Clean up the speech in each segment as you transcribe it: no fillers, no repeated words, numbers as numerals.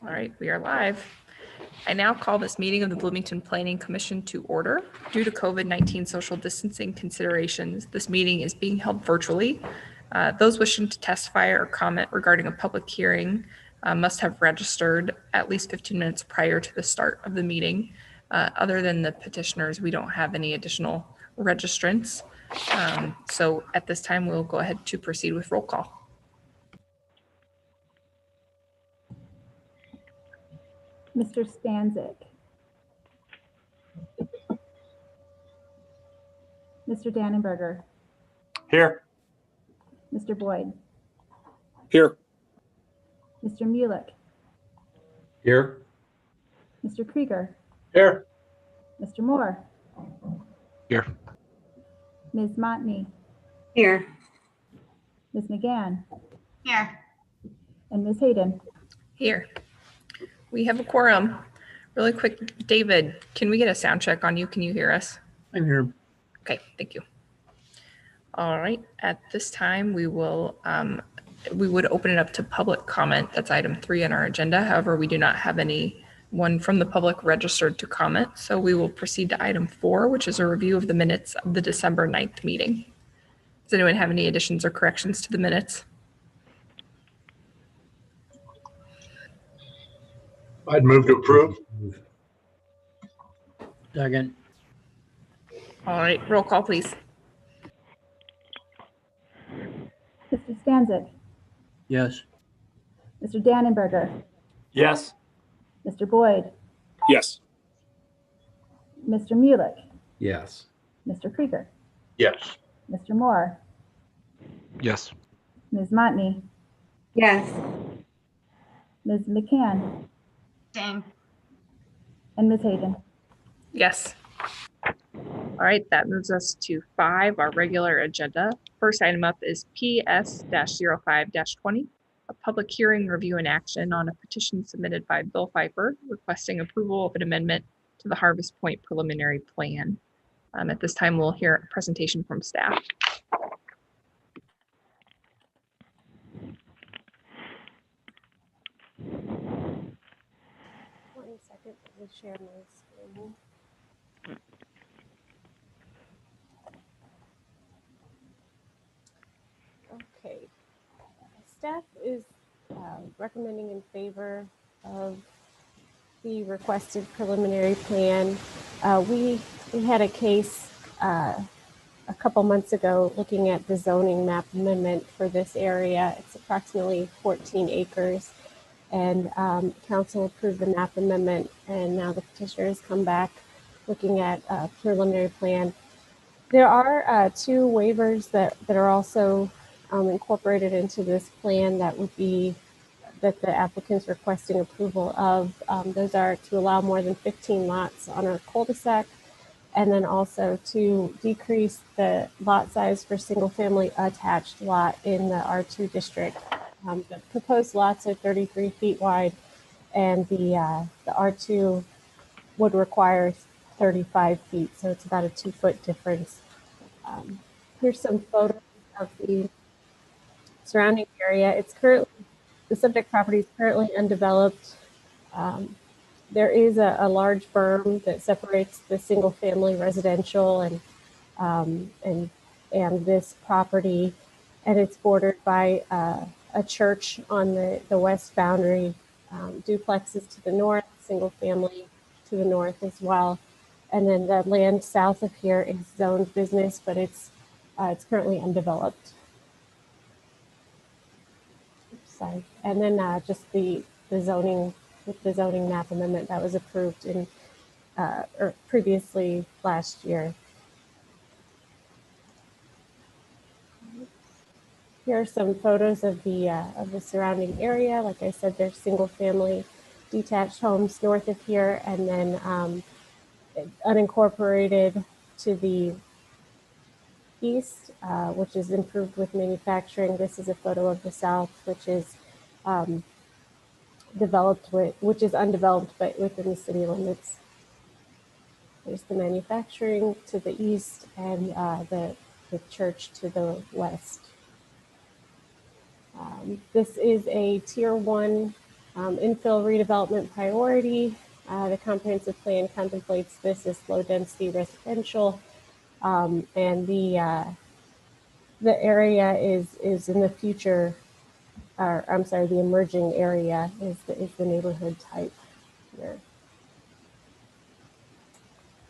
All right, we are live. I now call this meeting of the Bloomington Planning Commission to order. Due to COVID-19 social distancing considerations, this meeting is being held virtually. Those wishing to testify or comment regarding a public hearing must have registered at least 15 minutes prior to the start of the meeting. Other than the petitioners, we don't have any additional registrants. So at this time, we'll go ahead to proceed with roll call. Mr. Stanzik. Mr. Dannenberger. Here. Mr. Boyd. Here. Mr. Mulick. Here. Mr. Krieger. Here. Mr. Moore. Here. Ms. Montney. Here. Ms. McGann. Here. And Ms. Hayden. Here. We have a quorum. Really quick, David, can we get a sound check on you? Can you hear us? I'm here. Okay, thank you. All right, at this time, we would open it up to public comment. That's item 3 on our agenda. However, we do not have anyone from the public registered to comment. So we will proceed to item 4, which is a review of the minutes of the December 9th meeting. Does anyone have any additions or corrections to the minutes? I'd move to approve. Second. All right, roll call, please. Mr. Stanzik. Yes. Mr. Dannenberger. Yes. Mr. Boyd. Yes. Mr. Mulick. Yes. Mr. Krieger. Yes. Mr. Moore. Yes. Ms. Montney. Yes. Ms. McCann. Same. And Ms. Hayden. Yes. All right, that moves us to 5, our regular agenda. First item up is PS-05-20, a public hearing, review, and action on a petition submitted by Bill Pfeiffer requesting approval of an amendment to the Harvest Point preliminary plan. At this time, we'll hear a presentation from staff. One second, let me share my screen. Okay, staff is recommending in favor of the requested preliminary plan. We had a case a couple months ago looking at the zoning map amendment for this area. It's approximately 14 acres. And council approved the map amendment, and now the petitioners come back looking at a preliminary plan. There are 2 waivers that are also incorporated into this plan that would be that the applicant's requesting approval of. Those are to allow more than 15 lots on a cul-de-sac, and then also to decrease the lot size for single-family attached lot in the R2 district. The proposed lots are 33 feet wide, and the R2 would require 35 feet, so it's about a 2-foot difference. Here's some photos of the surrounding area. It's currently, the subject property is currently undeveloped. There is a large berm that separates the single-family residential and this property, and it's bordered by a church on the west boundary, duplexes to the north, single family to the north as well. And then the land south of here is zoned business, but it's currently undeveloped. Oops, sorry. And then just the zoning, with the zoning map amendment that was approved in or previously last year. Here are some photos of the surrounding area. Like I said, there's single-family detached homes north of here, and then unincorporated to the east, which is improved with manufacturing. This is a photo of the south, which is which is undeveloped, but within the city limits. There's the manufacturing to the east, and the church to the west. This is a tier 1 Infill redevelopment priority. The comprehensive plan contemplates this as low density residential, and the area is in the future, or I'm sorry, the emerging area is the neighborhood type here.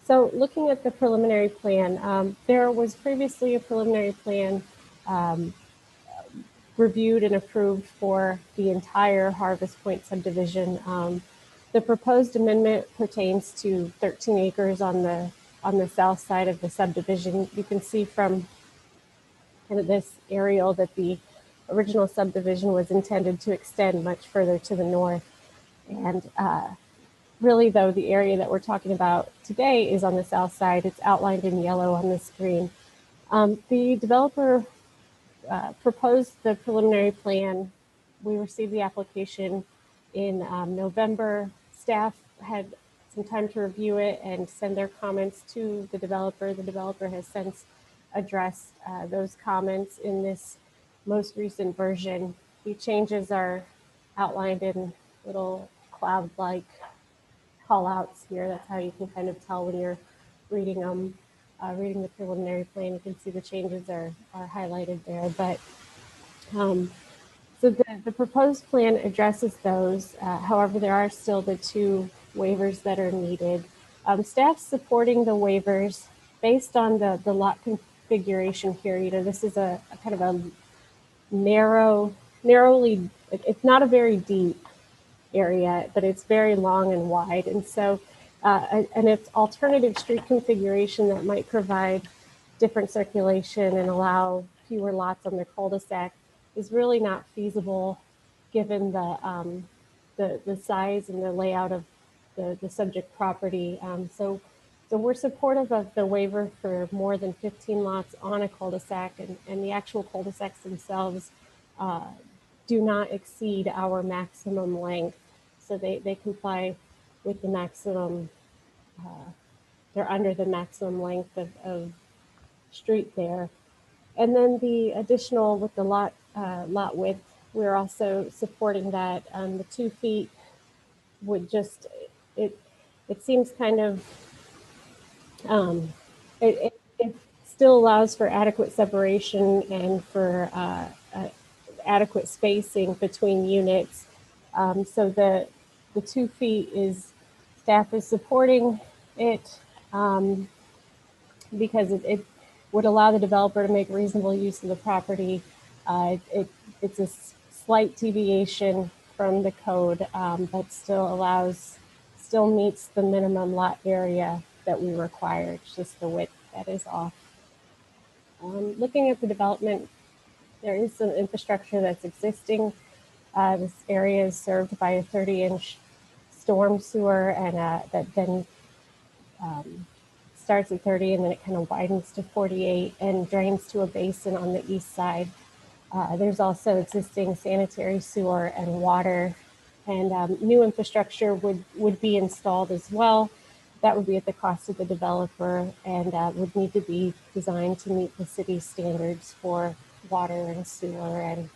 So looking at the preliminary plan, there was previously a preliminary plan reviewed and approved for the entire Harvest Point subdivision. The proposed amendment pertains to 13 acres on the south side of the subdivision. You can see from kind of this aerial that the original subdivision was intended to extend much further to the north. And really, though, the area that we're talking about today is on the south side. It's outlined in yellow on the screen. The developer proposed the preliminary plan. We received the application in November. Staff had some time to review it and send their comments to the developer. The developer has since addressed those comments in this most recent version. The changes are outlined in little cloud-like call-outs here. That's how you can kind of tell when you're reading them. Reading the preliminary plan, you can see the changes are highlighted there. But so the proposed plan addresses those. However, there are still the two waivers that are needed. Staff supporting the waivers based on the lot configuration here. You know, this is a kind of a narrowly, it's not a very deep area, but it's very long and wide. And so and it's alternative street configuration that might provide different circulation and allow fewer lots on the cul-de-sac is really not feasible given the size and the layout of the subject property. So we're supportive of the waiver for more than 15 lots on a cul-de-sac, and the actual cul-de-sacs themselves do not exceed our maximum length. So they comply with the maximum, they're under the maximum length of street there. And then the additional with the lot width, we're also supporting that. The 2 feet would just, it seems kind of, it still allows for adequate separation and for adequate spacing between units. So the 2 feet is, staff is supporting it because it would allow the developer to make reasonable use of the property. It's a slight deviation from the code, but still meets the minimum lot area that we require. It's just the width that is off. Looking at the development, there is some infrastructure that's existing. This area is served by a 30-inch storm sewer, and that then starts at 30 and then it kind of widens to 48 and drains to a basin on the east side. There's also existing sanitary sewer and water, and new infrastructure would be installed as well. That would be at the cost of the developer and would need to be designed to meet the city's standards for water and sewer and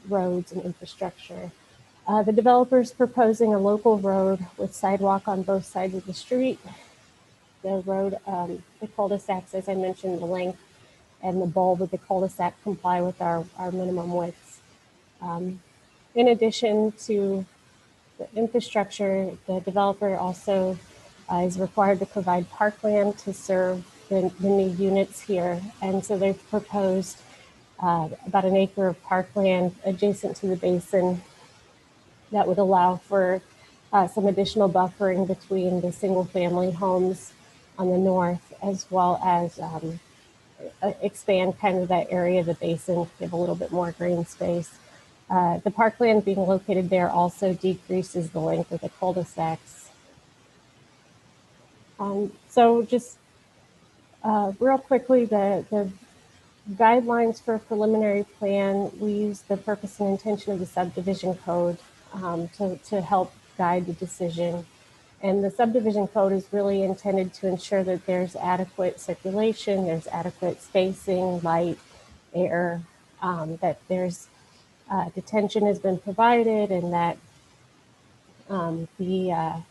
roads and infrastructure. The developer is proposing a local road with sidewalk on both sides of the street. The road, the cul-de-sacs, as I mentioned, the length and the bulb of the cul-de-sac comply with our minimum widths. In addition to the infrastructure, the developer also is required to provide parkland to serve the new units here. And so they've proposed about an acre of parkland adjacent to the basin that would allow for some additional buffering between the single family homes on the north, as well as expand kind of that area of the basin, give a little bit more green space. The parkland being located there also decreases the length of the cul-de-sacs. So just real quickly, the guidelines for a preliminary plan, we use the purpose and intention of the subdivision code to help guide the decision. And the subdivision code is really intended to ensure that there's adequate circulation, there's adequate spacing, light, air, that there's detention has been provided and that the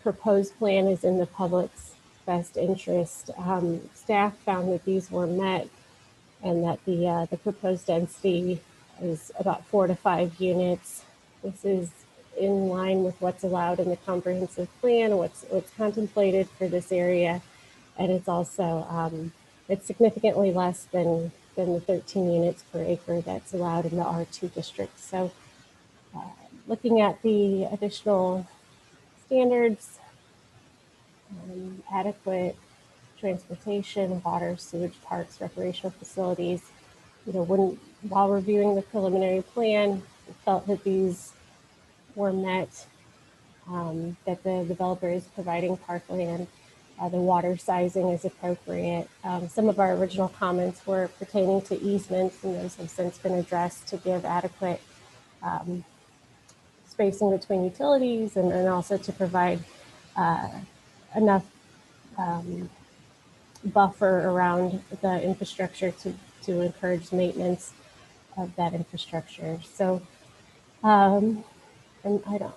proposed plan is in the public's best interest. Staff found that these were met and that the proposed density is about 4 to 5 units. This is in line with what's allowed in the comprehensive plan, what's contemplated for this area, and it's also it's significantly less than the 13 units per acre that's allowed in the R2 district. So, looking at the additional standards, adequate transportation, water, sewage, parks, recreational facilities. While reviewing the preliminary plan, we felt that these were met, that the developer is providing parkland, the water sizing is appropriate. Some of our original comments were pertaining to easements, and those have since been addressed to give adequate spacing between utilities and also to provide enough buffer around the infrastructure to encourage maintenance of that infrastructure. So, and I don't,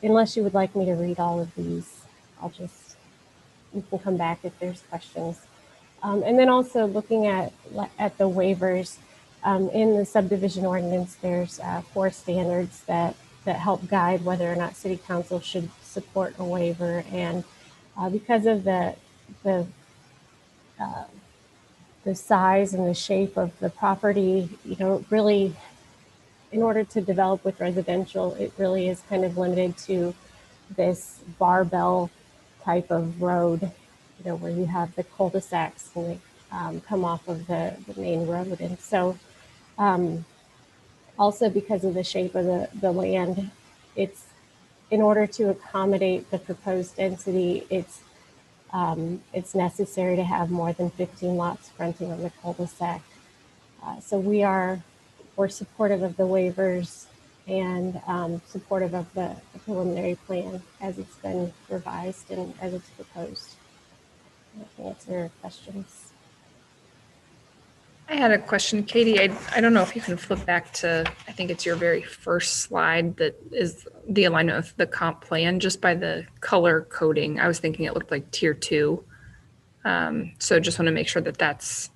unless you would like me to read all of these, you can come back if there's questions. And then also looking at the waivers, in the subdivision ordinance, there's 4 standards that help guide whether or not City Council should support a waiver. And because of the size and the shape of the property, really, in order to develop with residential, it really is kind of limited to this barbell type of road, where you have the cul-de-sacs and they come off of the main road. And so also because of the shape of the land, it's in order to accommodate the proposed density, it's necessary to have more than 15 lots fronting on the cul-de-sac. So we're supportive of the waivers and supportive of the preliminary plan as it's been revised and as it's proposed. I can answer questions. I had a question, Katie. I don't know if you can flip back to, I think it's your very first slide that is the alignment of the comp plan just by the color coding. I was thinking it looked like tier 2. So just want to make sure that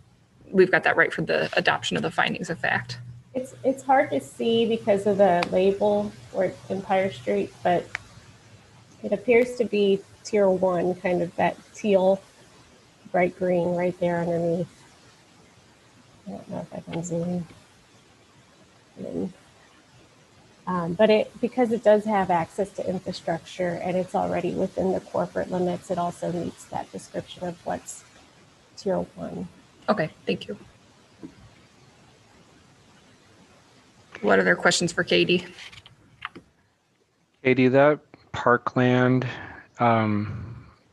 we've got that right for the adoption of the findings of fact. It's hard to see because of the label or Empire Street, but it appears to be tier 1, kind of that teal, bright green right there underneath. I don't know if I can zoom in. But because it does have access to infrastructure and it's already within the corporate limits, it also meets that description of what's tier 1. Okay, thank you. What other questions for Katie? Katie, that parkland,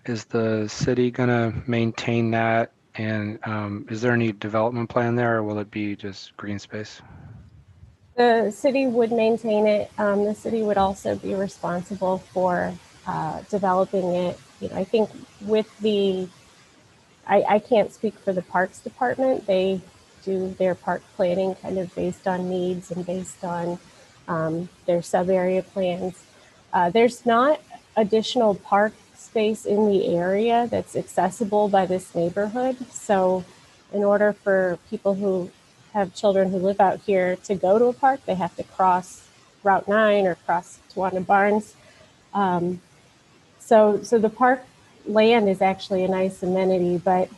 is the city gonna maintain that? And is there any development plan there, or will it be just green space? The city would maintain it. The city would also be responsible for developing it. I think with I can't speak for the Parks Department. They do their park planning kind of based on needs and based on their sub-area plans. There's not additional park space in the area that's accessible by this neighborhood. So in order for people who have children who live out here to go to a park, they have to cross Route 9 or cross Tawana Barnes. So the park land is actually a nice amenity, but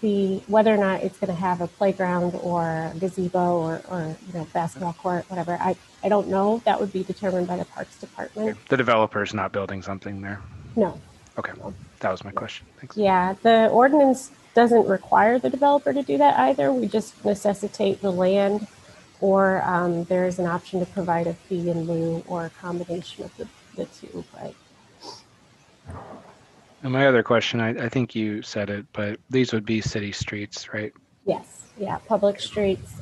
whether or not it's going to have a playground or gazebo or basketball court, whatever, I don't know. That would be determined by the Parks Department. The developer's not building something there. No. Okay, that was my question. Thanks. Yeah, the ordinance doesn't require the developer to do that either. We just necessitate the land, or there is an option to provide a fee in lieu or a combination of the two. But And my other question, I think you said it, but these would be city streets, right? yes, yeah, public streets,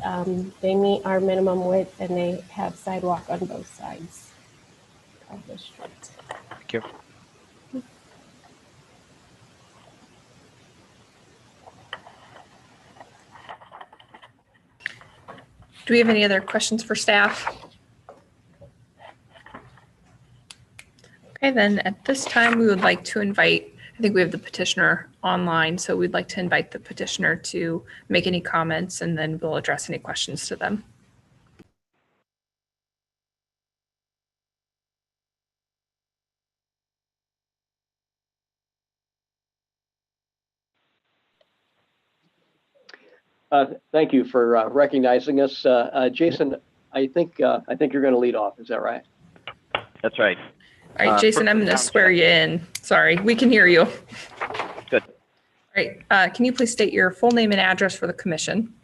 they meet our minimum width and they have sidewalk on both sides of the street. Thank you. Do we have any other questions for staff? Okay, then at this time, we would like to invite, I think we have the petitioner online, so we'd like to invite the petitioner to make any comments and then we'll address any questions to them. Thank you for recognizing us. Jason, I think you're going to lead off. Is that right? That's right. All right, Jason, I'm going to swear you in. Sorry, we can hear you. Good. All right, can you please state your full name and address for the commission?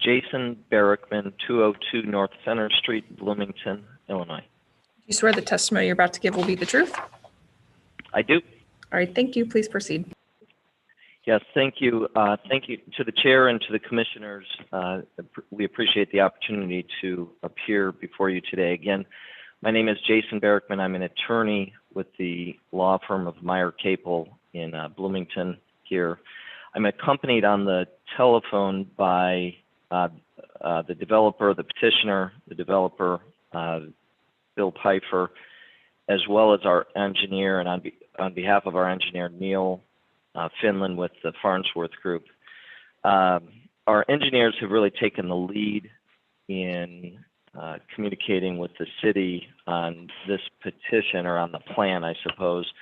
Jason Barrickman, 202 North Center Street, Bloomington, Illinois. Do you swear the testimony you're about to give will be the truth? I do. All right, thank you. Please proceed. Yes, thank you. Thank you to the chair and to the commissioners. We appreciate the opportunity to appear before you today. Again, my name is Jason Barrickman. I'm an attorney with the law firm of Meyer Capel in Bloomington here. I'm accompanied on the telephone by the developer, the petitioner, the developer, Bill Pfeiffer, as well as our engineer, and on behalf of our engineer, Neil Finland with the Farnsworth Group. Our engineers have really taken the lead in communicating with the city on this petition, or on the plan, I suppose.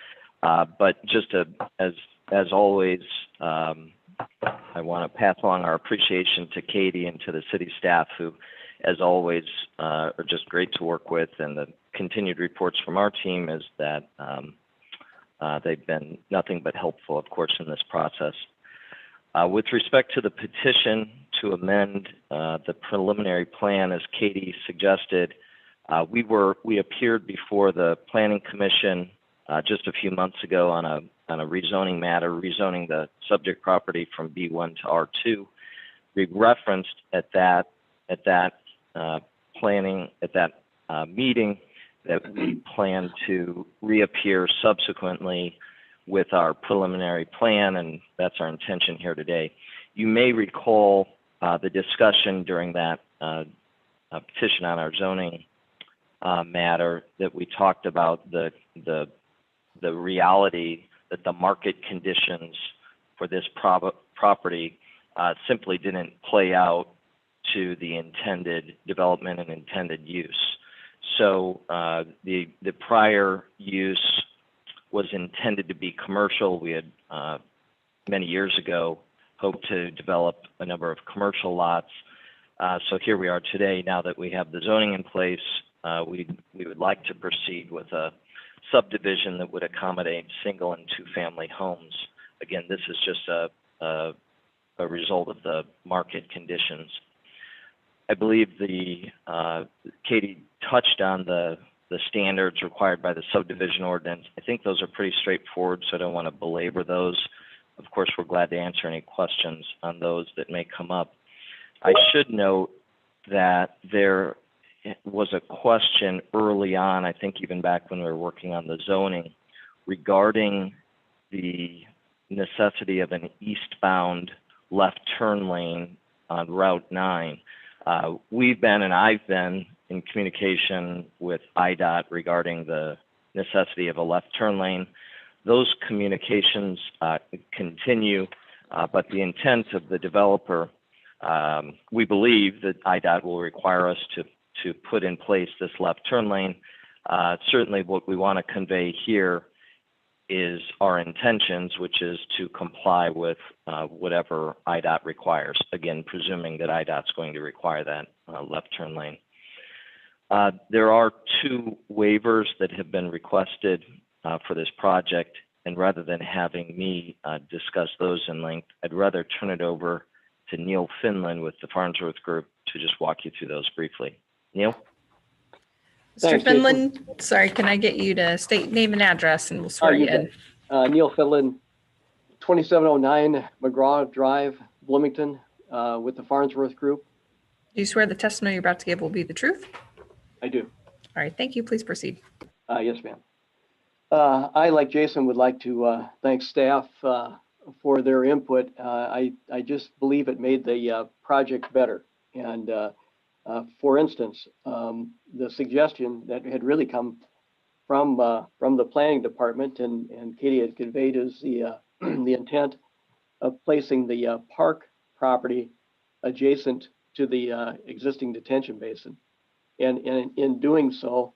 But just as always, I want to pass along our appreciation to Katie and to the city staff, who, as always, are just great to work with. And the continued reports from our team is that they've been nothing but helpful, of course, in this process. With respect to the petition to amend the preliminary plan, as Katie suggested, we appeared before the Planning Commission just a few months ago on a rezoning matter, rezoning the subject property from B1 to R2. We referenced at that meeting that we plan to reappear subsequently with our preliminary plan, and that's our intention here today. You may recall the discussion during that petition on our zoning matter, that we talked about the reality that the market conditions for this property simply didn't play out to the intended development and intended use. So the prior use was intended to be commercial. We had many years ago hoped to develop a number of commercial lots. So here we are today. Now that we have the zoning in place, we would like to proceed with a subdivision that would accommodate single and two-family homes. Again, this is just a result of the market conditions. I believe Katie touched on the standards required by the subdivision ordinance. I think those are pretty straightforward, so I don't want to belabor those. Of course, we're glad to answer any questions on those that may come up. I should note that there was a question early on, I think even back when we were working on the zoning, regarding the necessity of an eastbound left turn lane on Route 9. We've been, and I've been, in communication with IDOT regarding the necessity of a left turn lane. Those communications continue, but the intent of the developer, we believe that IDOT will require us to put in place this left turn lane. Certainly what we want to convey here is our intentions, which is to comply with whatever IDOT requires. Again, presuming that IDOT's going to require that left turn lane. There are two waivers that have been requested for this project, and rather than having me discuss those in length, I'd rather turn it over to Neil Finland with the Farnsworth Group to just walk you through those briefly. Neil? Mr. Thanks, Finland, sorry, can I get you to state name and address and we'll swear you in? Neil Finland, 2709 McGraw Drive, Bloomington, with the Farnsworth Group. Do you swear the testimony you're about to give will be the truth? I do. All right, thank you. Please proceed. Yes, ma'am. I, like Jason, would like to thank staff for their input. I just believe it made the project better. And for instance, the suggestion that had really come from the planning department, and Katie had conveyed, is the the intent of placing the park property adjacent to the existing detention basin. And in doing so,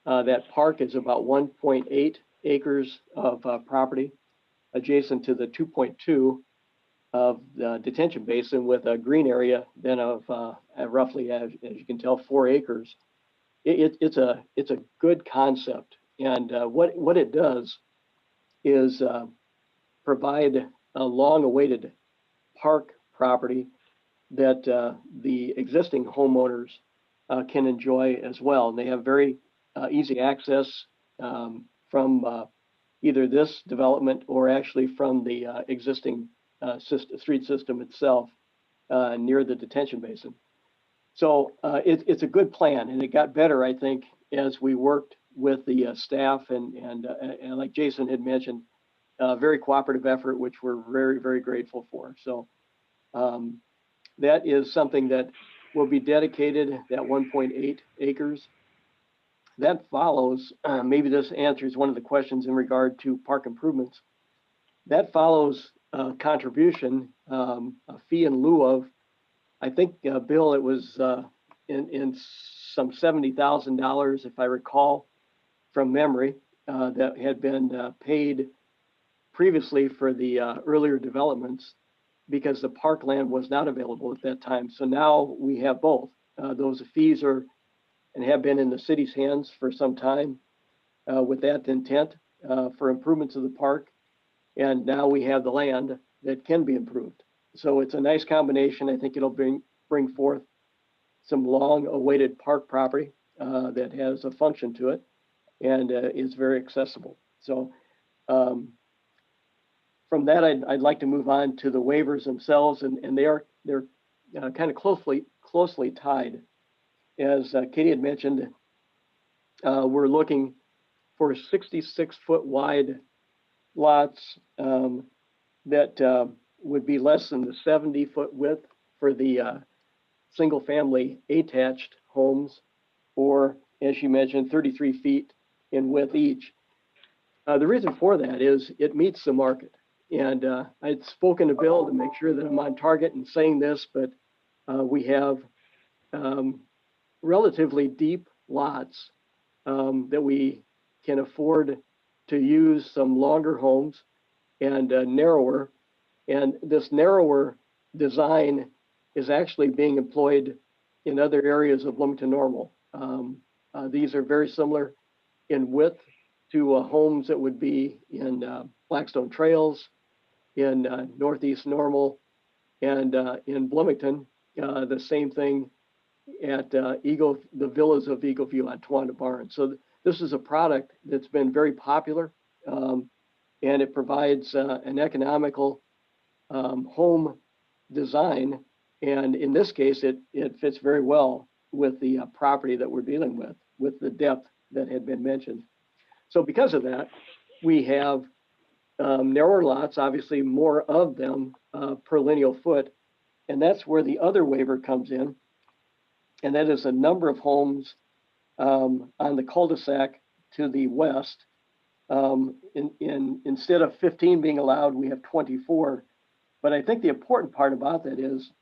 that park is about 1.8 acres of property adjacent to the 2.2 of the detention basin, with a green area then of roughly, as you can tell, 4 acres. It's a good concept, and what it does is provide a long-awaited park property that the existing homeowners can enjoy as well. And they have very easy access from either this development or actually from the existing street system itself near the detention basin. So it's a good plan, and it got better, I think, as we worked with the staff and like Jason had mentioned, very cooperative effort, which we're very, very grateful for. So that is something that will be dedicated, that 1.8 acres. That follows, maybe this answers one of the questions in regard to park improvements. That follows contribution, a fee in lieu of, I think, Bill, it was in some $70,000, if I recall from memory, that had been paid previously for the earlier developments, because the parkland was not available at that time. So now we have both. Those fees are and have been in the city's hands for some time with that intent for improvements of the park. And now we have the land that can be improved. So it's a nice combination. I think it'll bring forth some long-awaited park property that has a function to it and is very accessible. So from that, I'd like to move on to the waivers themselves, and they're kind of closely tied. As Katie had mentioned, we're looking for 66-foot wide lots that would be less than the 70-foot width for the single-family attached homes, or, as you mentioned, 33 feet in width each. The reason for that is it meets the market. And I'd spoken to Bill to make sure that I'm on target in saying this, but we have relatively deep lots that we can afford to use some longer homes and narrower. And this narrower design is actually being employed in other areas of Bloomington Normal. These are very similar in width to homes that would be in Blackstone Trails, in Northeast Normal, and in Bloomington. The same thing at the villas of Eagle View on Tawanda Barn. So this is a product that's been very popular, and it provides an economical home design. And in this case, it fits very well with the property that we're dealing with the depth that had been mentioned. So because of that, we have narrower lots, obviously more of them per lineal foot. And that's where the other waiver comes in. And that is a number of homes on the cul-de-sac to the west. Instead of 15 being allowed, we have 24. But I think the important part about that is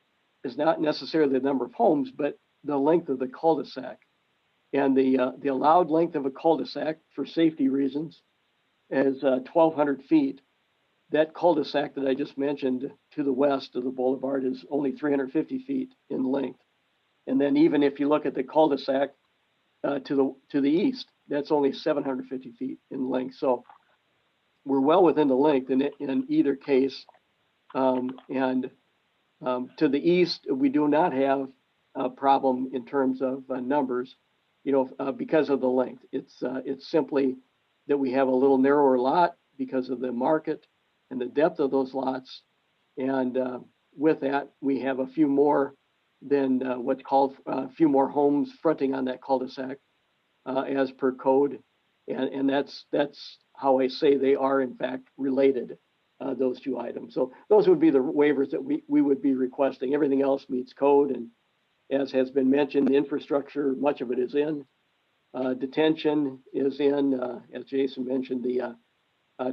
not necessarily the number of homes, but the length of the cul-de-sac. And the allowed length of a cul-de-sac for safety reasons is 1,200 feet. That cul-de-sac that I just mentioned to the west of the boulevard is only 350 feet in length. And then even if you look at the cul-de-sac to the east, that's only 750 feet in length. So we're well within the length in either case. To the east, we do not have a problem in terms of numbers, because of the length. It's simply that we have a little narrower lot because of the market and the depth of those lots. And with that, we have a few more than what's called a few more homes fronting on that cul-de-sac as per code. And that's how I say they are in fact related, those two items. So those would be the waivers that we would be requesting. Everything else meets code, as has been mentioned, the infrastructure, much of it is in. Detention is in, as Jason mentioned, the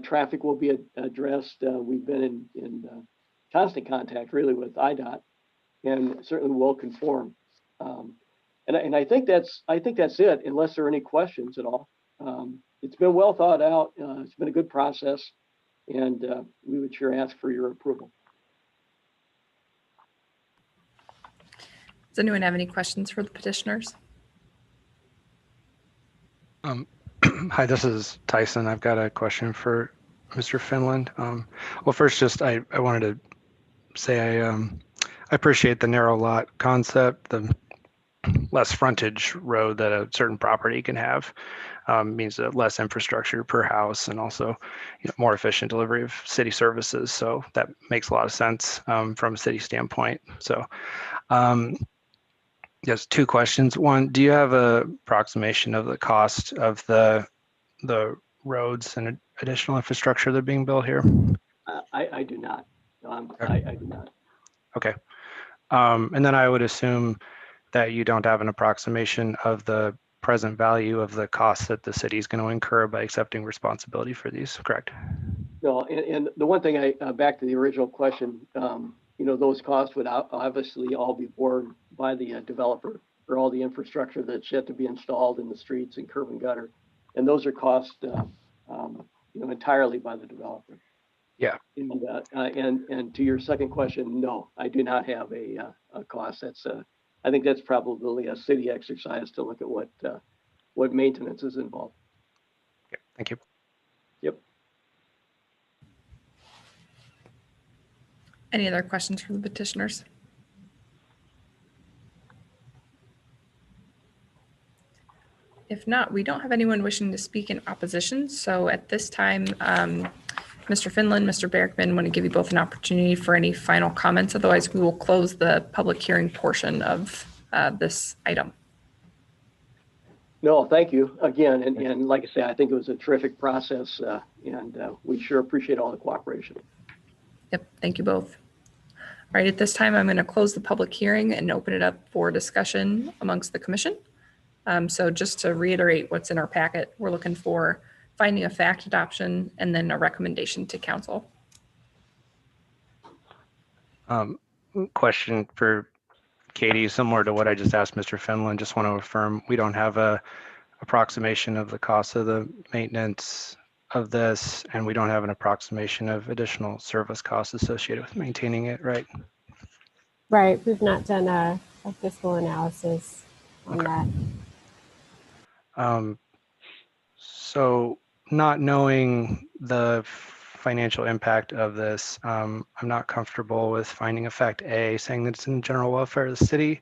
traffic will be addressed. We've been in constant contact really with IDOT and certainly will conform. And I think that's it, unless there are any questions at all. It's been well thought out. It's been a good process, and we would sure ask for your approval. Does anyone have any questions for the petitioners? Hi, this is Tyson. I've got a question for Mr. Finland. Well, first, just I wanted to say I appreciate the narrow lot concept. The less frontage road that a certain property can have means that less infrastructure per house, and also more efficient delivery of city services. So that makes a lot of sense from a city standpoint. So yes, two questions. One, do you have a approximation of the cost of the roads and additional infrastructure that are being built here? I do not. I do not. Okay. And then I would assume that you don't have an approximation of the present value of the costs that the city is going to incur by accepting responsibility for these, correct? No, and the one thing back to the original question, those costs would obviously all be borne by the developer for all the infrastructure that's yet to be installed in the streets and curb and gutter. And those are cost, entirely by the developer. Yeah. And to your second question, no, I do not have a cost. I think that's probably a city exercise to look at what maintenance is involved. Okay, thank you. Yep. Any other questions from the petitioners? If not, we don't have anyone wishing to speak in opposition. So at this time, Mr. Finland, Mr. Bergman, want to give you both an opportunity for any final comments. Otherwise, we will close the public hearing portion of this item. No, thank you again. And like I say, I think it was a terrific process, and we sure appreciate all the cooperation. Yep, thank you both. All right, at this time, I'm going to close the public hearing and open it up for discussion amongst the commission. So just to reiterate what's in our packet, we're looking for finding of fact adoption and then a recommendation to council. Question for Katie, similar to what I just asked Mr. Finland. Just want to affirm we don't have a approximation of the cost of the maintenance of this, and we don't have an approximation of additional service costs associated with maintaining it, right? Right. We've not done a fiscal analysis on that. So not knowing the financial impact of this, I'm not comfortable with finding of fact A, saying that it's in general welfare of the city,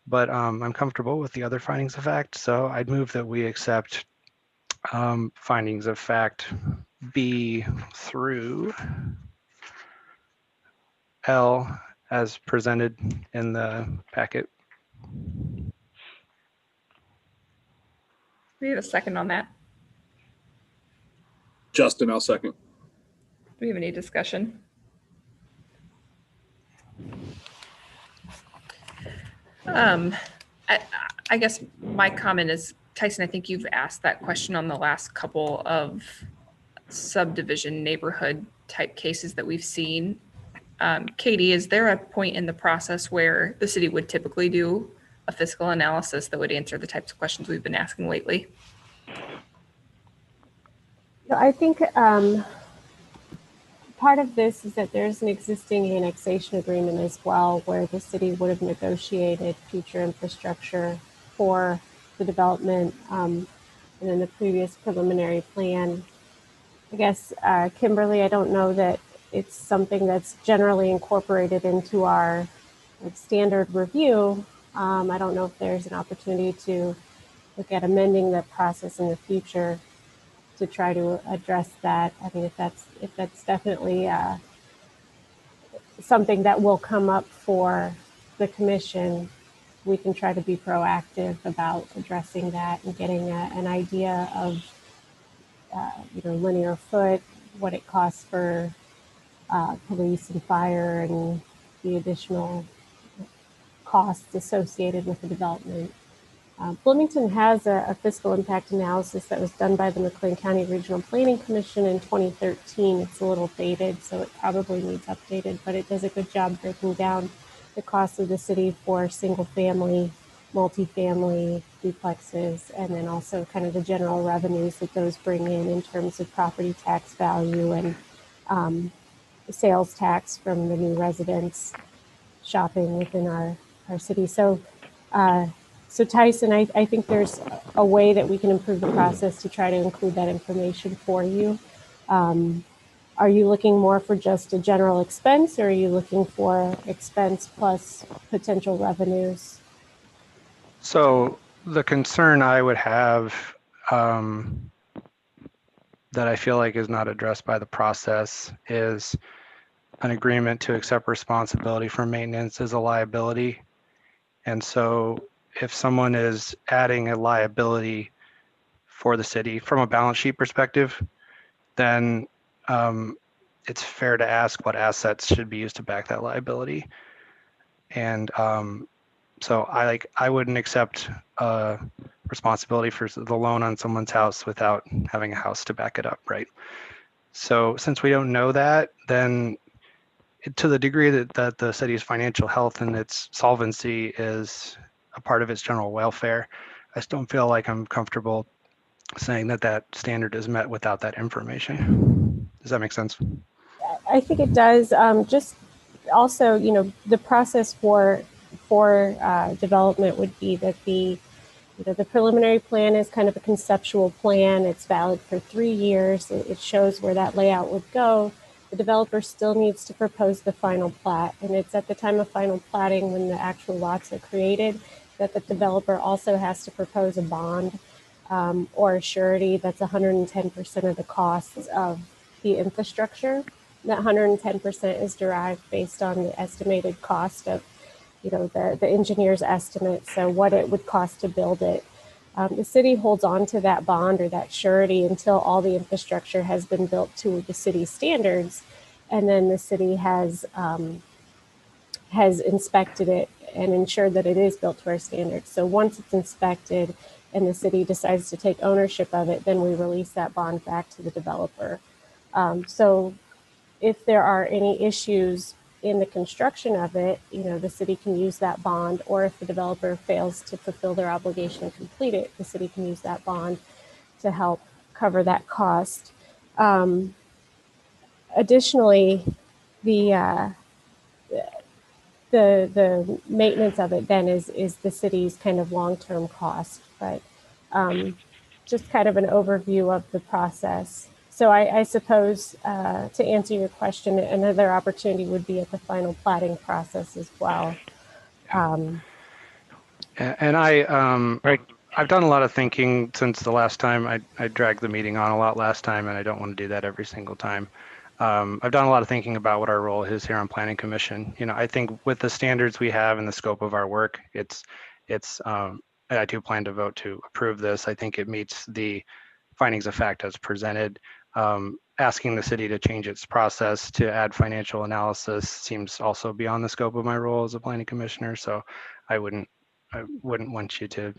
but I'm comfortable with the other findings of fact. So I'd move that we accept findings of fact B through L as presented in the packet. We have a second on that. Justin, I'll second. Do we have any discussion? I guess my comment is, Tyson, I think you've asked that question on the last couple of subdivision neighborhood type cases that we've seen. Katie, is there a point in the process where the city would typically do a fiscal analysis that would answer the types of questions we've been asking lately? I think part of this is that there's an existing annexation agreement as well, where the city would have negotiated future infrastructure for the development, and in the previous preliminary plan. I guess, Kimberly, I don't know that it's something that's generally incorporated into our standard review. I don't know if there's an opportunity to look at amending the process in the future to try to address that. I mean, if that's definitely something that will come up for the commission, we can try to be proactive about addressing that and getting an idea of linear foot, what it costs for police and fire, and the additional costs associated with the development. Bloomington has a fiscal impact analysis that was done by the McLean County Regional Planning Commission in 2013. It's a little dated, so it probably needs updated, but it does a good job breaking down the cost of the city for single family, multifamily, duplexes, and then also kind of the general revenues that those bring in terms of property tax value and sales tax from the new residents shopping within our city. So Tyson, I think there's a way that we can improve the process to try to include that information for you. Are you looking more for just a general expense, or are you looking for expense plus potential revenues? So the concern I would have that I feel like is not addressed by the process is an agreement to accept responsibility for maintenance as a liability. And so if someone is adding a liability for the city from a balance sheet perspective, then it's fair to ask what assets should be used to back that liability. And so I wouldn't accept responsibility for the loan on someone's house without having a house to back it up, right? So since we don't know that, then to the degree that the city's financial health and its solvency is a part of its general welfare, I just don't feel like I'm comfortable saying that that standard is met without that information. Does that make sense? I think it does. Just also, the process for development would be that the preliminary plan is kind of a conceptual plan. It's valid for 3 years. It shows where that layout would go. The developer still needs to propose the final plat, and it's at the time of final platting, when the actual lots are created, that the developer also has to propose a bond or a surety that's 110% of the costs of the infrastructure. That 110% is derived based on the estimated cost of, the engineer's estimate, so what it would cost to build it. The city holds on to that bond or that surety until all the infrastructure has been built to the city standards, and then the city has inspected it and ensured that it is built to our standards. So once it's inspected and the city decides to take ownership of it, then we release that bond back to the developer. So if there are any issues in the construction of it, the city can use that bond, or if the developer fails to fulfill their obligation and complete it, the city can use that bond to help cover that cost. Additionally, the maintenance of it then is the city's kind of long-term cost, but just kind of an overview of the process. So I suppose to answer your question, another opportunity would be at the final platting process as well. And I've done a lot of thinking since the last time. I dragged the meeting on a lot last time, and I don't want to do that every single time. I've done a lot of thinking about what our role is here on Planning Commission. I think with the standards we have and the scope of our work, I do plan to vote to approve this. I think it meets the findings of fact as presented. Asking the city to change its process to add financial analysis seems also beyond the scope of my role as a planning commissioner. So I wouldn't want you to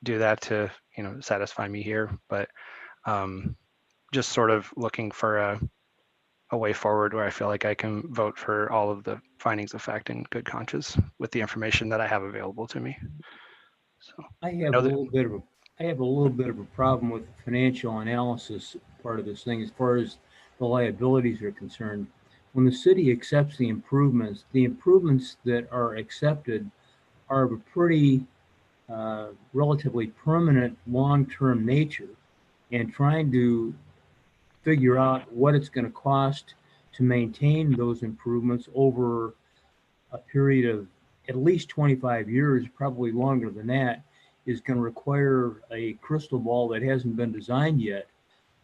do that to, satisfy me here, but just sort of looking for a way forward where I feel like I can vote for all of the findings of fact in good conscience with the information that I have available to me. So I have a little bit of a problem with the financial analysis part of this thing as far as the liabilities are concerned. When the city accepts the improvements that are accepted are of a pretty relatively permanent long-term nature, and trying to figure out what it's going to cost to maintain those improvements over a period of at least 25 years, probably longer than that, is going to require a crystal ball that hasn't been designed yet.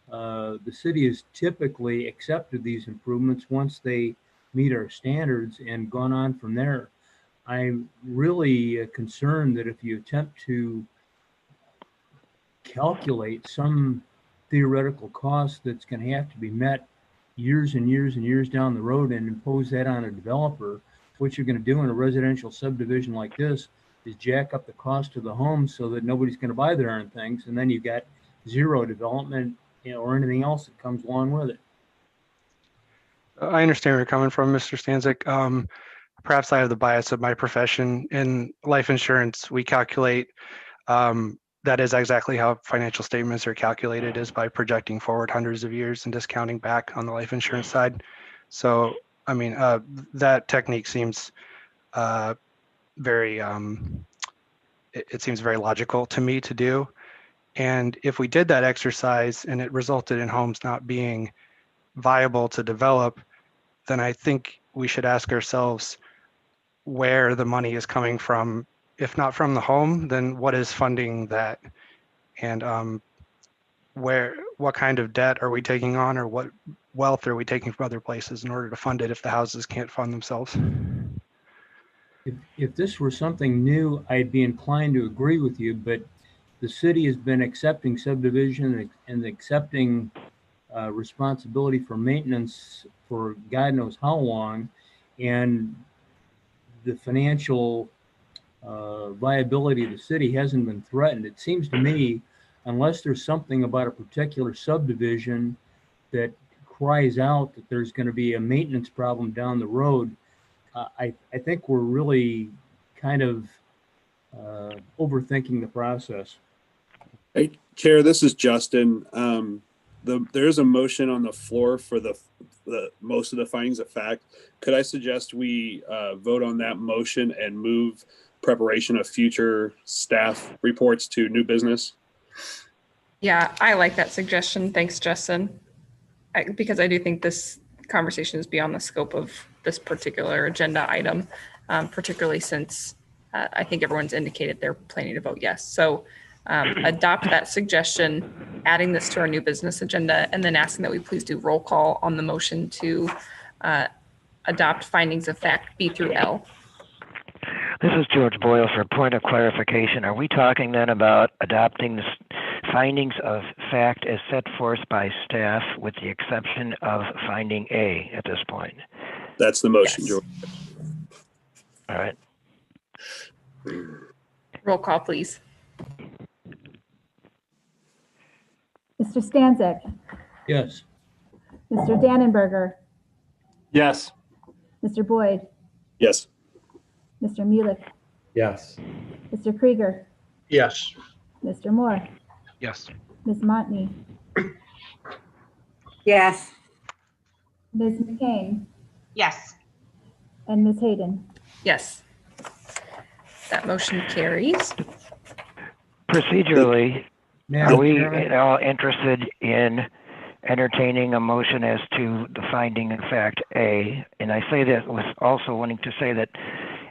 The city has typically accepted these improvements once they meet our standards and gone on from there. I'm really concerned that if you attempt to calculate some theoretical cost that's going to have to be met years and years and years down the road and impose that on a developer, what you're going to do in a residential subdivision like this is jack up the cost of the home so that nobody's going to buy the darn things. And then you got zero development, or anything else that comes along with it. I understand where you're coming from, Mr. Stanzik. Perhaps I have the bias of my profession. In life insurance, we calculate, that is exactly how financial statements are calculated, is by projecting forward hundreds of years and discounting back on the life insurance side. So, I mean, that technique seems very, it seems very logical to me to do. And if we did that exercise and it resulted in homes not being viable to develop, then I think we should ask ourselves where the money is coming from. If not from the home, then what is funding that? And what kind of debt are we taking on, or what wealth are we taking from other places in order to fund it if the houses can't fund themselves? If this were something new, I'd be inclined to agree with you, but the city has been accepting subdivision and accepting responsibility for maintenance for God knows how long, and the financial viability of the city hasn't been threatened. It seems to me, unless there's something about a particular subdivision that cries out that there's going to be a maintenance problem down the road, I think we're really kind of overthinking the process. Hey, Chair, this is Justin. There's a motion on the floor for the most of the findings of fact. Could I suggest we vote on that motion and move preparation of future staff reports to new business? Yeah, I like that suggestion. Thanks, Justin. Because I do think this conversation is beyond the scope of this particular agenda item, particularly since I think everyone's indicated they're planning to vote yes. So adopt that suggestion, adding this to our new business agenda, and then asking that we please do roll call on the motion to adopt findings of fact B through L. This is George Boyle for a point of clarification. Are we talking then about adopting the findings of fact as set forth by staff with the exception of finding A at this point? That's the motion, Yes. George. All right. Roll call, please. Mr. Stanzik, Yes. Mr. Dannenberger, Yes. Mr. Boyd, Yes. Mr. Muelich, Yes. Mr. Krieger, Yes. Mr. Moore, Yes. Ms. Montney, Yes. Ms. McCain, Yes. and Ms. Hayden. Yes. That motion carries. Procedurally, Madam are we Chairman? at all interested in entertaining a motion as to the finding of fact A? And I say that with also wanting to say that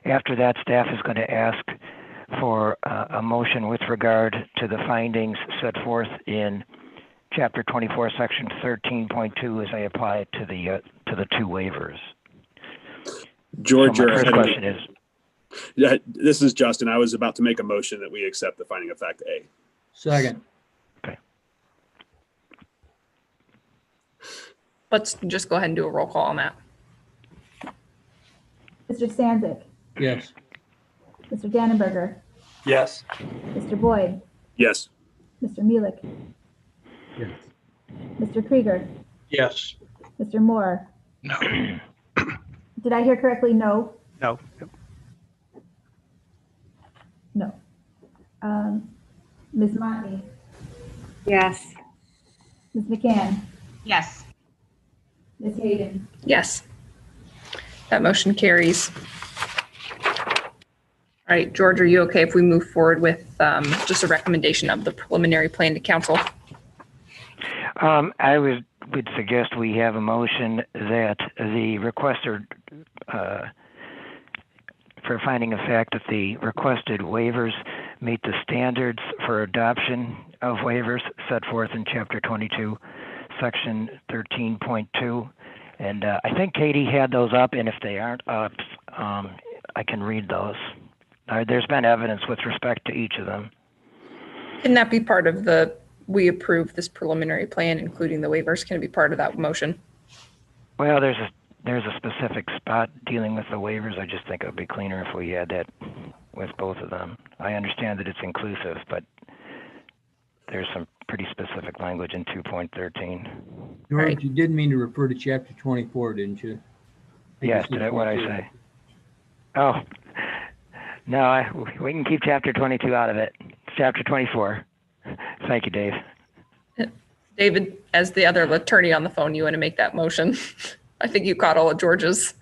after that, staff is going to ask for a motion with regard to the findings set forth in Chapter 24, Section 13.2 as I apply it to the two waivers. George, So you're my first ahead of question me. is, Yeah, this is Justin. I was about to make a motion that we accept the finding of fact A. Second. Let's just go ahead and do a roll call on that. Mr. Stanzik, Yes. Mr. Dannenberger, Yes. Mr. Boyd, Yes. Mr. Muelich, Yes. Mr. Krieger, Yes. Mr. Moore. No. Did I hear correctly? No? No. No. Ms. Montney, Yes. Ms. McCann, Yes. Ms. Hayden. Yes. That motion carries. All right, George, are you okay if we move forward with just a recommendation of the preliminary plan to council? I would suggest we have a motion that the requester, for finding of fact that the requested waivers meet the standards for adoption of waivers set forth in Chapter 22, Section 13.2. And I think Katie had those up, and if they aren't up, I can read those. There's been evidence with respect to each of them. Can that be part of we approve this preliminary plan, including the waivers? Can it be part of that motion? Well, there's a specific spot dealing with the waivers. I just think it would be cleaner if we had that with both of them. I understand that it's inclusive, but there's some pretty specific language in 2.13. George, Right. you didn't mean to refer to chapter 24, didn't you? Yes, did I, what I say? Oh, no, we can keep chapter 22 out of it. It's chapter 24. Thank you, Dave. David, as the other attorney on the phone, you want to make that motion? I think you caught all of George's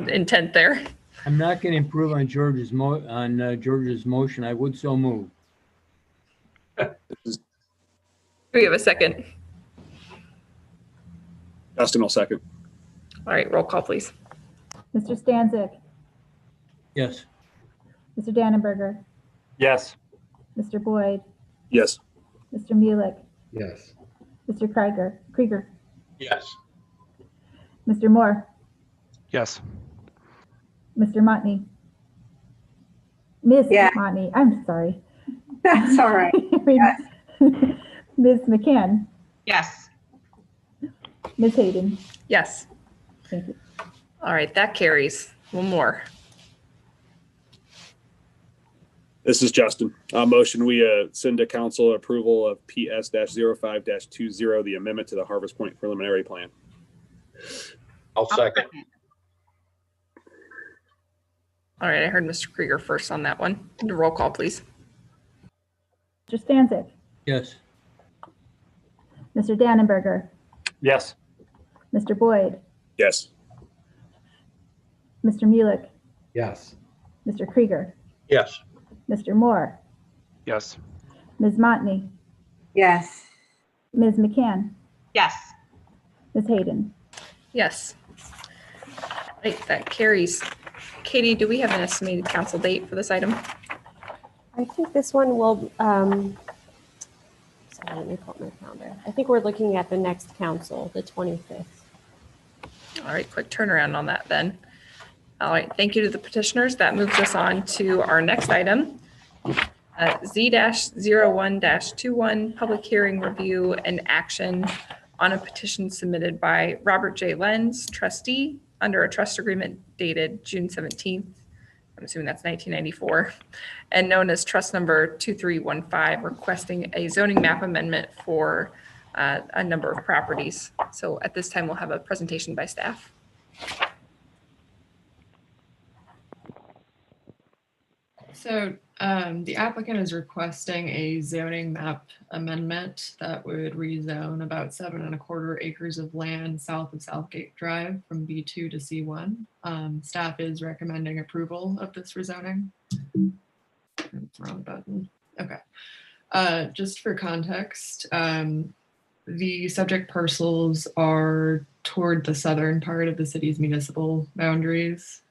intent there. I'm not going to improve on George's motion. I would so move. Do we have a second? Justin will second. All right, roll call, please. Mr. Stanzik, Yes. Mr. Dannenberger, Yes. Mr. Boyd, Yes. Mr. Mulek, Yes. Mr. Krieger, Yes. Mr. Moore, Yes. Mr. Montney, Ms. Yeah. Montney, I'm sorry. That's all right. Ms. McCann, Yes. Ms. Hayden, Yes. thank you. All right, that carries. One more. This is Justin. Motion we send to council approval of PS-05-20, the amendment to the Harvest Point preliminary plan. I'll second. All right, I heard Mr. Krieger first on that one. Roll call, please. Mr. Stanzik, Yes. Mr. Dannenberger, Yes. Mr. Boyd, Yes. Mr. Mulek, Yes. Mr. Krieger, Yes. Mr. Moore, Yes. Ms. Montney, Yes. Ms. McCann, Yes. Ms. Hayden. Yes. Right, that carries. Katie, do we have an estimated council date for this item? I think this one will, sorry, let me pull up my calendar. I think we're looking at the next council, the 25th. All right, quick turnaround on that then. All right, thank you to the petitioners. That moves us on to our next item. Z-01-21, public hearing review and action on a petition submitted by Robert J. Lenz, trustee, under a trust agreement dated June 17th. I'm assuming that's 1994, and known as trust number 2315, requesting a zoning map amendment for a number of properties. So at this time, we'll have a presentation by staff. So the applicant is requesting a zoning map amendment that would rezone about 7¼ acres of land south of Southgate Drive from B2 to C1. Staff is recommending approval of this rezoning. Wrong button. Okay. Just for context, the subject parcels are toward the southern part of the city's municipal boundaries.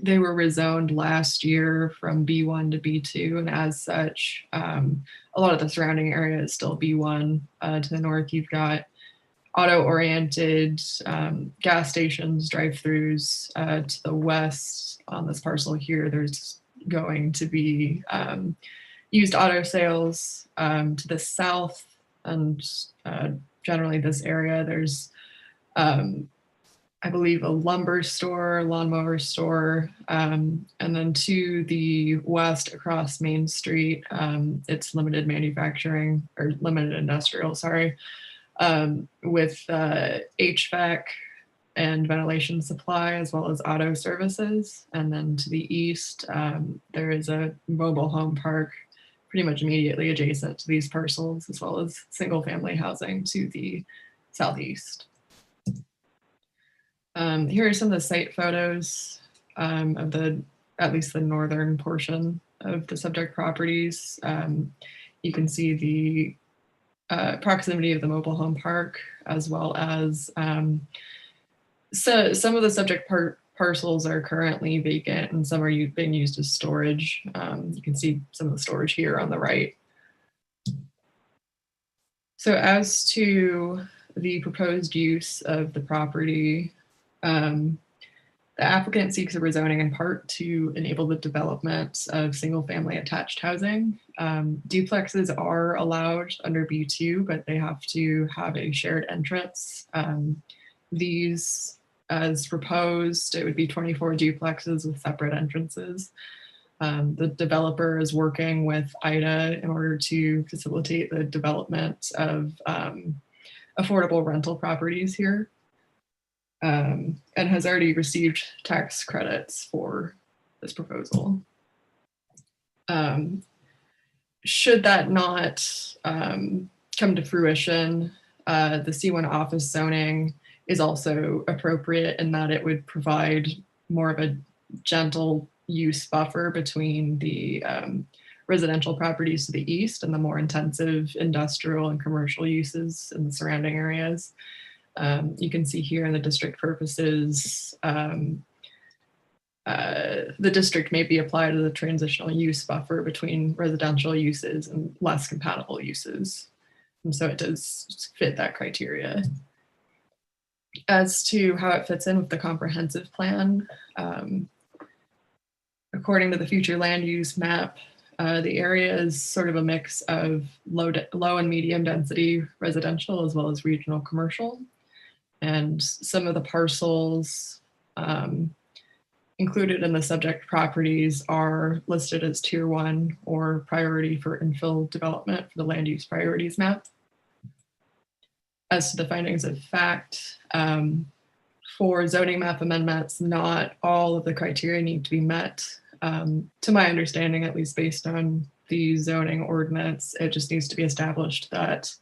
They were rezoned last year from B1 to B2, and as such, a lot of the surrounding area is still B1. To the north, you've got auto-oriented gas stations, drive-throughs. To the west, on this parcel here, there's going to be used auto sales. To the south, and generally this area, there's I believe a lumber store, lawnmower store, and then to the west across Main Street, it's limited manufacturing or limited industrial, sorry, with HVAC and ventilation supply as well as auto services. And then to the east, there is a mobile home park pretty much immediately adjacent to these parcels, as well as single family housing to the southeast. Here are some of the site photos of at least the northern portion of the subject properties. You can see the proximity of the mobile home park, as well as so some of the subject parcels are currently vacant and some are being used as storage. You can see some of the storage here on the right. So as to the proposed use of the property, the applicant seeks a rezoning in part to enable the development of single-family attached housing. Duplexes are allowed under B2, but they have to have a shared entrance. These as proposed, it would be 24 duplexes with separate entrances. The developer is working with IDA in order to facilitate the development of affordable rental properties here, and has already received tax credits for this proposal. Should that not come to fruition, the C1 office zoning is also appropriate in that it would provide more of a gentle use buffer between the residential properties to the east and the more intensive industrial and commercial uses in the surrounding areas. You can see here in the district purposes, the district may be applied as a transitional use buffer between residential uses and less compatible uses. And so it does fit that criteria. As to how it fits in with the comprehensive plan, according to the future land use map, the area is sort of a mix of low and medium density residential as well as regional commercial. And some of the parcels included in the subject properties are listed as tier 1 or priority for infill development for the land use priorities map. As to the findings of fact, for zoning map amendments, not all of the criteria need to be met. To my understanding, at least based on the zoning ordinance, it just needs to be established that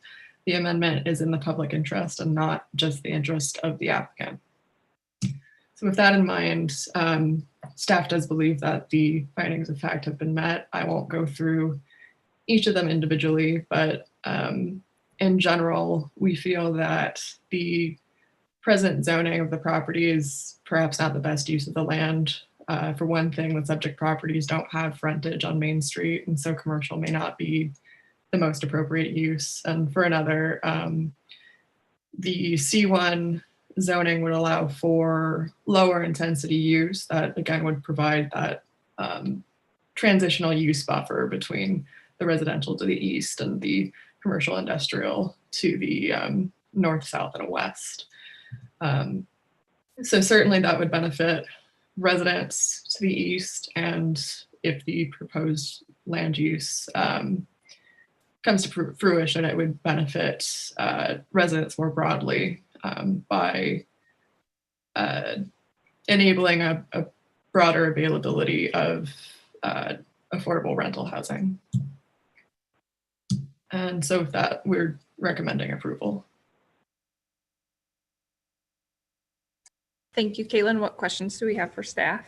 the amendment is in the public interest and not just the interest of the applicant. So with that in mind, staff does believe that the findings of fact have been met. I won't go through each of them individually, but in general, we feel that the present zoning of the property is perhaps not the best use of the land. For one thing, the subject properties don't have frontage on Main Street, and so commercial may not be the most appropriate use. And for another, the C1 zoning would allow for lower intensity use that again would provide that transitional use buffer between the residential to the east and the commercial industrial to the north, south, and west. So certainly that would benefit residents to the east, and if the proposed land use comes to fruition, it would benefit residents more broadly by enabling a broader availability of affordable rental housing. And so with that, we're recommending approval. Thank you, Caitlin. What questions do we have for staff?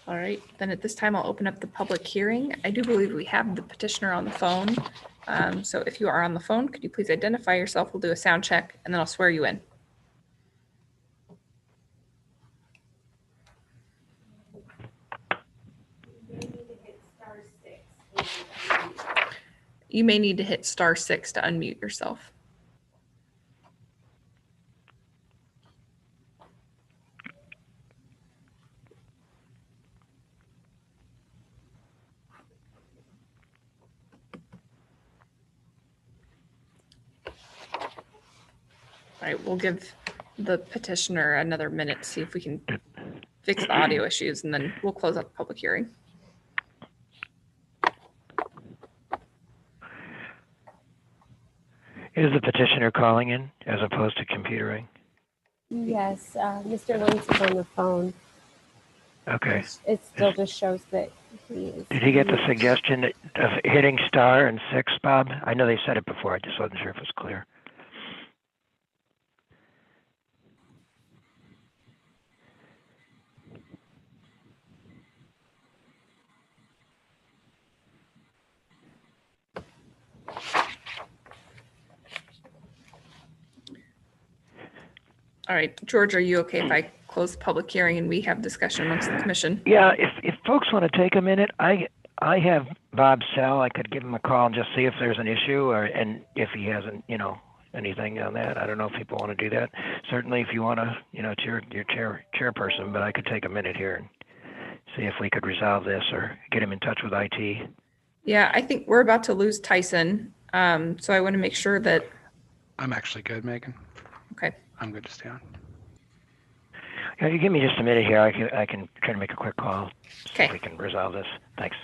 All right, then at this time, I'll open up the public hearing. I do believe we have the petitioner on the phone. So if you are on the phone, could you please identify yourself? We'll do a sound check and then I'll swear you in. You may need to hit *6 to unmute yourself. All right, we'll give the petitioner another minute to see if we can fix the audio issues, and then we'll close out the public hearing. Is the petitioner calling in as opposed to computering? Yes, Mr. Lentz is on the phone. Okay. It still just shows that he is. Did he get the suggestion of hitting *6, Bob? I know they said it before. I just wasn't sure if it was clear. All right, George, are you okay if I close the public hearing and we have discussion amongst the commission? Yeah, if folks want to take a minute, I have Bob's cell. I could give him a call and just see if there's an issue, and if he hasn't, anything on that. I don't know if people want to do that. Certainly, if you want to, it's your chairperson, but I could take a minute here and see if we could resolve this or get him in touch with IT. Yeah, I think we're about to lose Tyson. So I want to make sure that, I'm actually good, Megan. okay. I'm good to stay on. Yeah, you give me just a minute here. I can try to make a quick call. Okay. So we can resolve this. Thanks.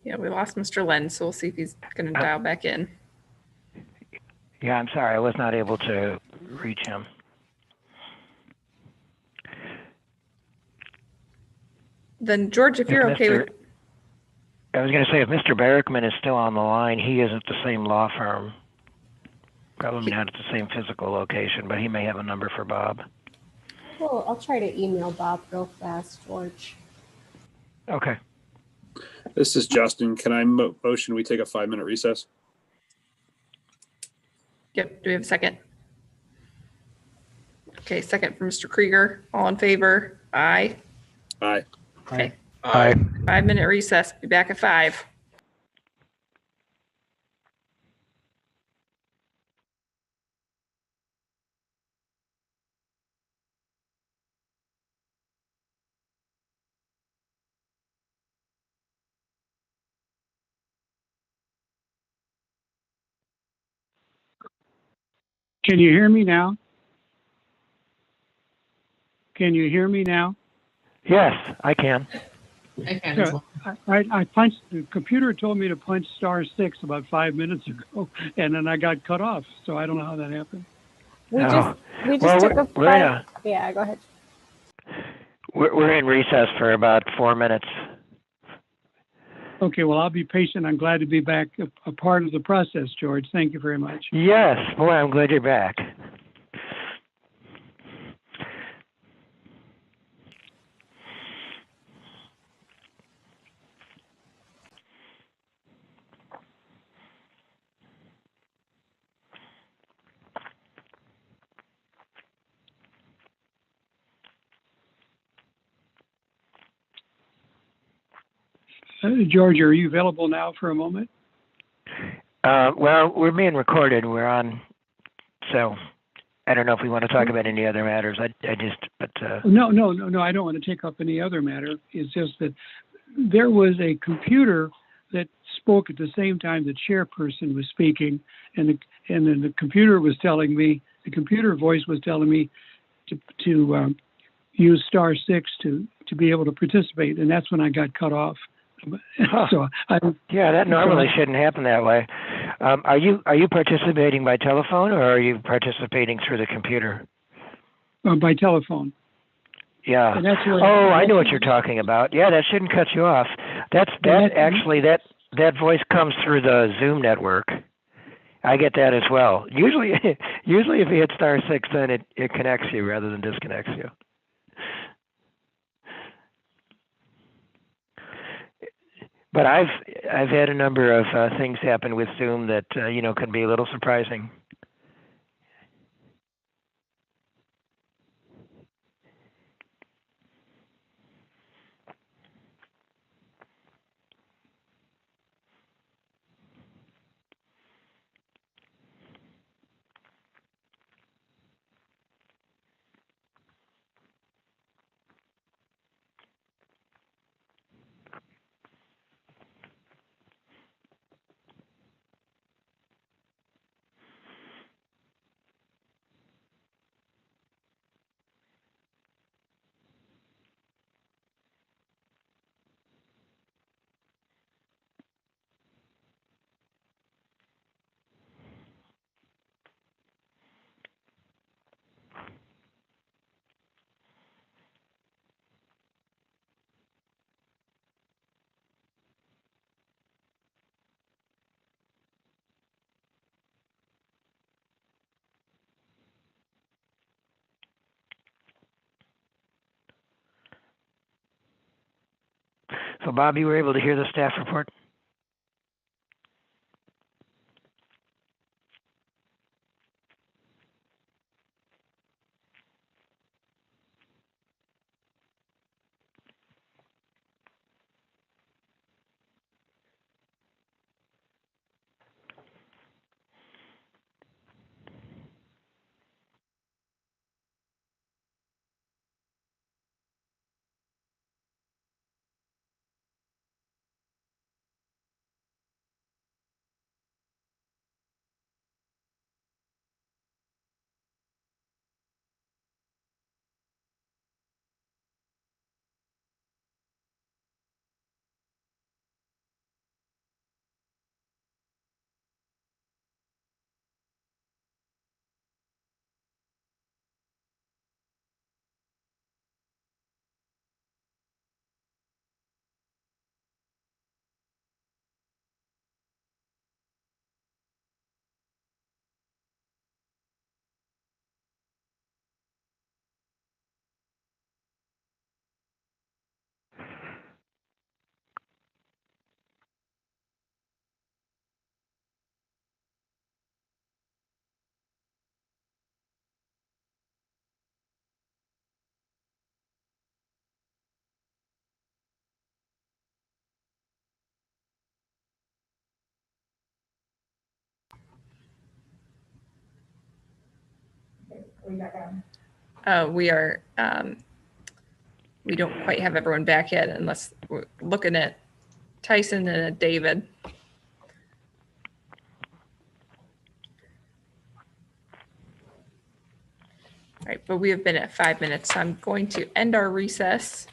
Yeah, we lost Mr. Lenz, so we'll see if he's going to dial back in. Yeah, I'm sorry. I was not able to reach him. Then George, if you're okay with, I was going to say, if Mr. Barrickman is still on the line, he is at the same law firm. Probably not at the same physical location, but he may have a number for Bob. Cool. I'll try to email Bob real fast, George. Okay. This is Justin. Can I motion we take a 5-minute recess? yep, do we have a second? Okay, second from Mr. Krieger. All in favor? Aye. Aye. Okay. Aye. 5-minute recess. Be back at 5. Can you hear me now? Can you hear me now? Yes, I can. I can as So well. I punched, the computer told me to punch *6 about 5 minutes ago, and then I got cut off. So I don't know how that happened. We Oh. just Well, took a we're in five. Yeah, go ahead. We're in recess for about 4 minutes. Okay, well, I'll be patient. I'm glad to be back, a part of the process, George. Thank you very much. Yes, boy, I'm glad you're back. George, are you available now for a moment? Well, we're being recorded. We're on, so I don't know if we want to talk about any other matters. No, I don't want to take up any other matter. It's just that there was a computer that spoke at the same time the chairperson was speaking, and then the computer was telling me, the computer voice was telling me to use *6 to be able to participate, and that's when I got cut off. So yeah, that normally shouldn't happen that way. Are you participating by telephone, or are you participating through the computer? By telephone. Yeah. And that's where, I know what you're talking about. Yeah, that shouldn't cut you off. That voice comes through the Zoom network. I get that as well. Usually if you hit *6, then it connects you rather than disconnects you. But I've had a number of things happen with Zoom that, can be a little surprising. So, Bob, you were able to hear the staff report? We are, we don't quite have everyone back yet unless we're looking at Tyson and at David. All right, but we have been at 5 minutes. So I'm going to end our recess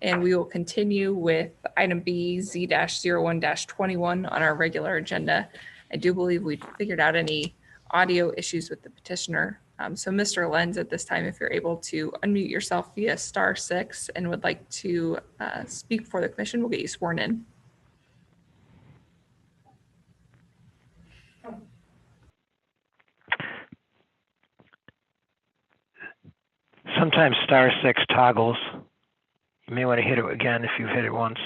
and we will continue with item B, Z-01-21 on our regular agenda. I do believe we figured out any audio issues with the petitioner. So Mr. Lenz, at this time, if you're able to unmute yourself via *6 and would like to speak for the commission, we'll get you sworn in. Sometimes *6 toggles. You may want to hit it again if you've hit it once.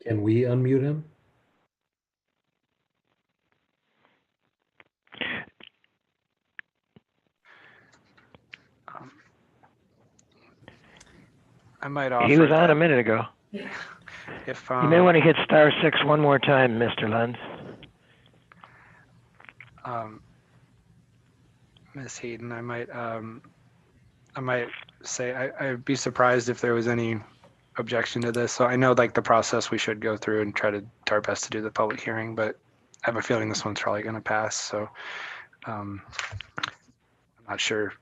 Can we unmute him? I might offer. He was on that a minute ago. if You may want to hit *6 one more time, Mr. Lenz. Ms. Hayden, I might say I'd be surprised if there was any objection to this. So I know like the process we should go through and try to do our best to do the public hearing, but I have a feeling this one's probably going to pass. So I'm not sure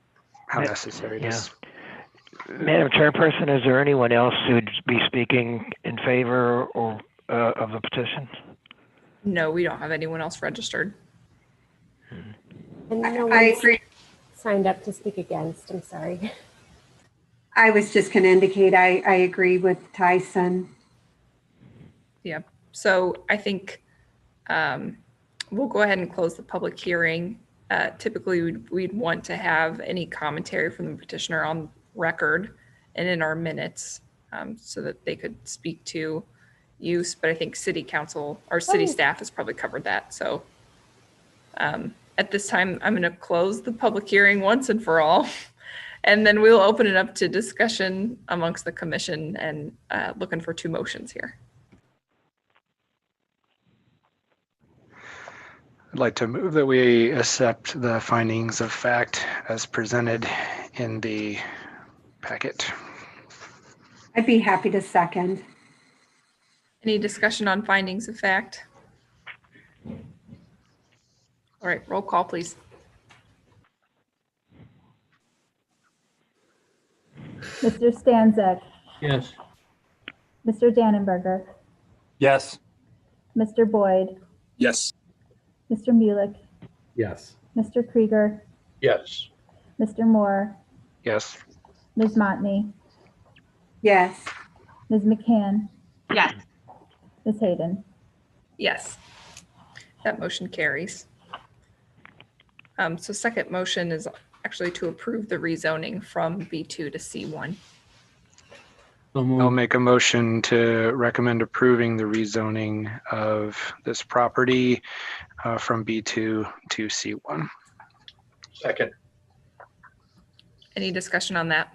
how necessary it is. Madam Chairperson, is there anyone else who'd be speaking in favor or of the petition? No, we don't have anyone else registered. And no I one's agree. signed up to speak against. I'm sorry. I was just going to indicate I agree with Tyson. Yeah. So I think we'll go ahead and close the public hearing. typically we'd want to have any commentary from the petitioner on record and in our minutes so that they could speak to use. But I think city council or city staff has probably covered that. So at this time, I'm going to close the public hearing once and for all. And then we'll open it up to discussion amongst the commission and looking for 2 motions here. I'd like to move that we accept the findings of fact as presented in the packet. I'd be happy to second. Any discussion on findings of fact? All right, roll call, please. Mr. Stanzik, Yes. Mr. Dannenberger, Yes. Mr. Boyd, Yes. Mr. Mulek, Yes. Mr. Krieger, Yes. Mr. Moore, Yes. Ms. Montney, Yes. Ms. McCann, Yes. Ms. Hayden. Yes, that motion carries. So second motion is actually to approve the rezoning from B2 to C1. So I'll moved. make a motion to recommend approving the rezoning of this property from B2 to C1. Second. Any discussion on that?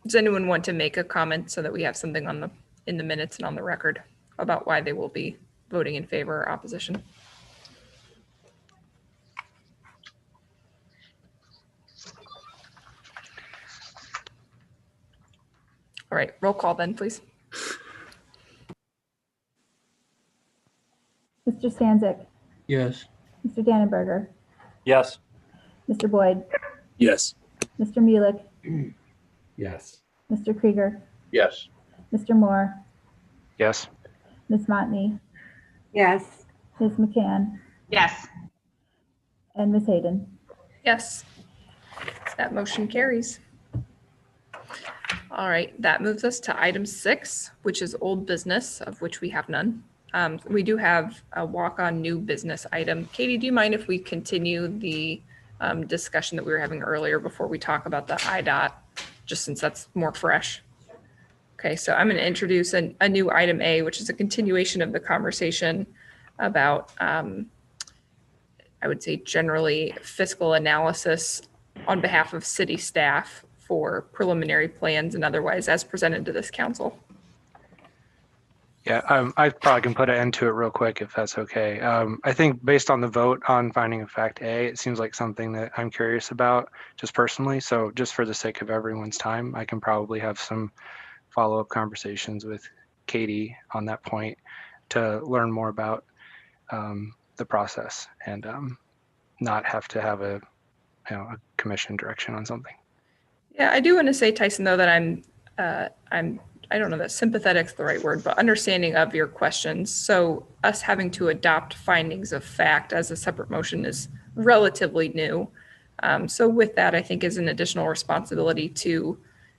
Does anyone want to make a comment so that we have something on in the minutes and on the record about why they will be voting in favor or opposition? All right, roll call then, please. Mr. Stanzik, Yes. Mr. Dannenberger, Yes. Mr. Boyd, Yes. Mr. Mulek, Yes. Mr. Krieger, Yes. Mr. Moore, Yes. Ms. Montney, Yes. Ms. McCann, Yes. and Ms. Hayden. Yes, that motion carries. All right, that moves us to item 6, which is old business, of which we have none. We do have a walk-on new business item. Katie, do you mind if we continue the discussion that we were having earlier before we talk about the IDOT, just since that's more fresh? Okay, so I'm going to introduce a new item A, which is a continuation of the conversation about, I would say, generally fiscal analysis on behalf of city staff for preliminary plans and otherwise as presented to this council. Yeah, I probably can put an end to it real quick if that's okay. I think based on the vote on finding of fact A, it seems like something that I'm curious about just personally. So just for the sake of everyone's time, I can probably have some follow-up conversations with Katie on that point to learn more about the process and not have to have a commission direction on something. Yeah, I do want to say, Tyson, though, that I don't know that sympathetic is the right word, but understanding of your questions. So us having to adopt findings of fact as a separate motion is relatively new. So with that, I think is an additional responsibility to,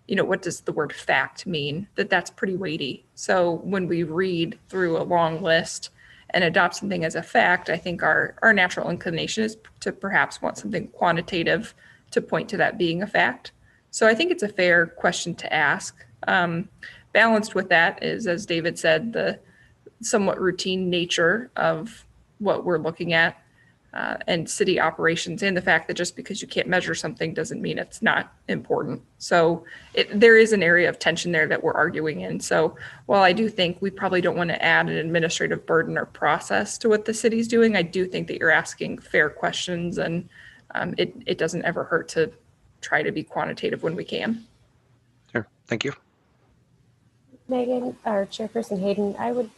what does the word fact mean? That's pretty weighty. So when we read through a long list and adopt something as a fact, I think our natural inclination is to perhaps want something quantitative to point to that being a fact. So I think it's a fair question to ask. Balanced with that is, as David said, the somewhat routine nature of what we're looking at and city operations, and the fact that just because you can't measure something doesn't mean it's not important. So there is an area of tension there that we're arguing in. So while I do think we probably don't want to add an administrative burden or process to what the city's doing, I do think that you're asking fair questions, and it doesn't ever hurt to try to be quantitative when we can. Sure, thank you. Megan, or Chairperson Hayden, I would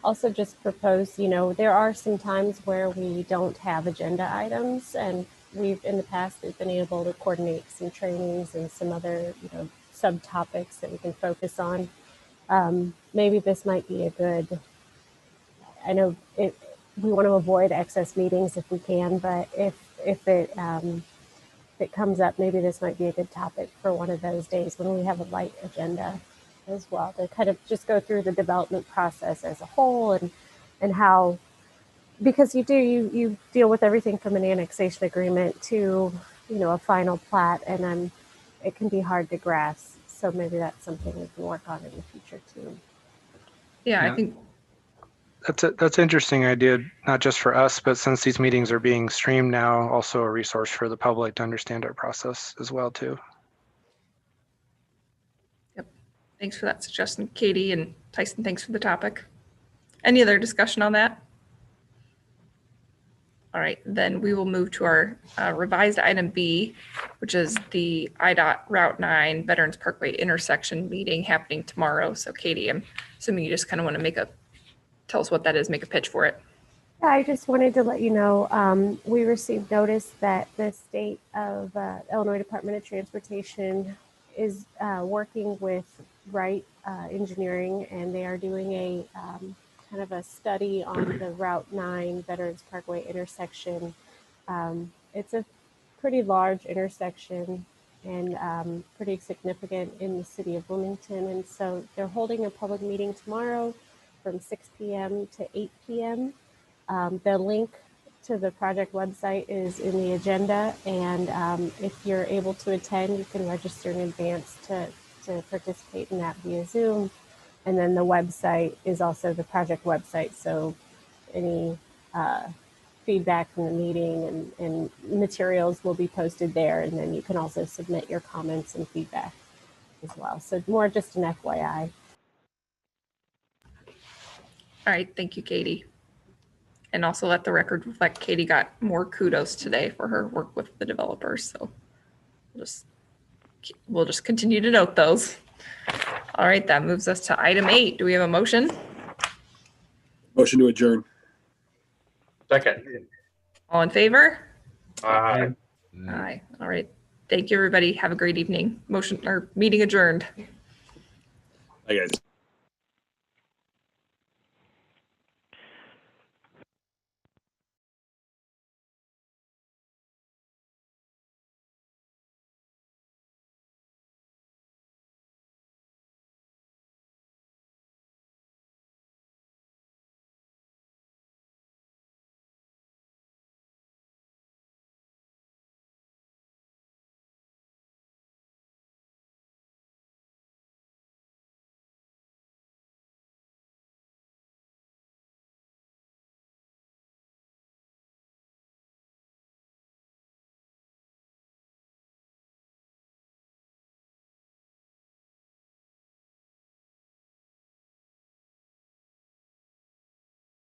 also just propose, there are some times where we don't have agenda items, and in the past, we've been able to coordinate some trainings and some other, subtopics that we can focus on. Maybe this might be a good, I know we want to avoid excess meetings if we can, but if it comes up, maybe this might be a good topic for one of those days when we have a light agenda as well, to kind of just go through the development process as a whole and how because you deal with everything from an annexation agreement to, a final plat, and it can be hard to grasp. So maybe that's something we can work on in the future too. Yeah, Yeah. I think, That's an interesting idea, not just for us, but since these meetings are being streamed now, also a resource for the public to understand our process as well too. thanks for that suggestion, Katie, and Tyson, thanks for the topic. Any other discussion on that? All right, then we will move to our revised item B, which is the IDOT Route 9 Veterans Parkway intersection meeting happening tomorrow. So Katie, I'm assuming you just kind of want to tell us what that is, make a pitch for it. Yeah, I just wanted to let you know, we received notice that the state of Illinois Department of Transportation is working with Wright Engineering, and they are doing a kind of a study on the Route 9 Veterans Parkway intersection. It's a pretty large intersection and pretty significant in the city of Bloomington. And so they're holding a public meeting tomorrow from 6 p.m. to 8 p.m. The link to the project website is in the agenda, and if you're able to attend, you can register in advance to participate in that via Zoom. And then the website is also the project website, so any feedback from the meeting and materials will be posted there, and then you can also submit your comments and feedback as well. So more just an FYI. All right, thank you, Katie. And also let the record reflect Katie got more kudos today for her work with the developers. So we'll just continue to note those. All right, that moves us to item 8. Do we have a motion? Motion to adjourn. Second. All in favor? Aye. Aye. All right. Thank you, everybody. Have a great evening. Meeting adjourned. Hi, guys.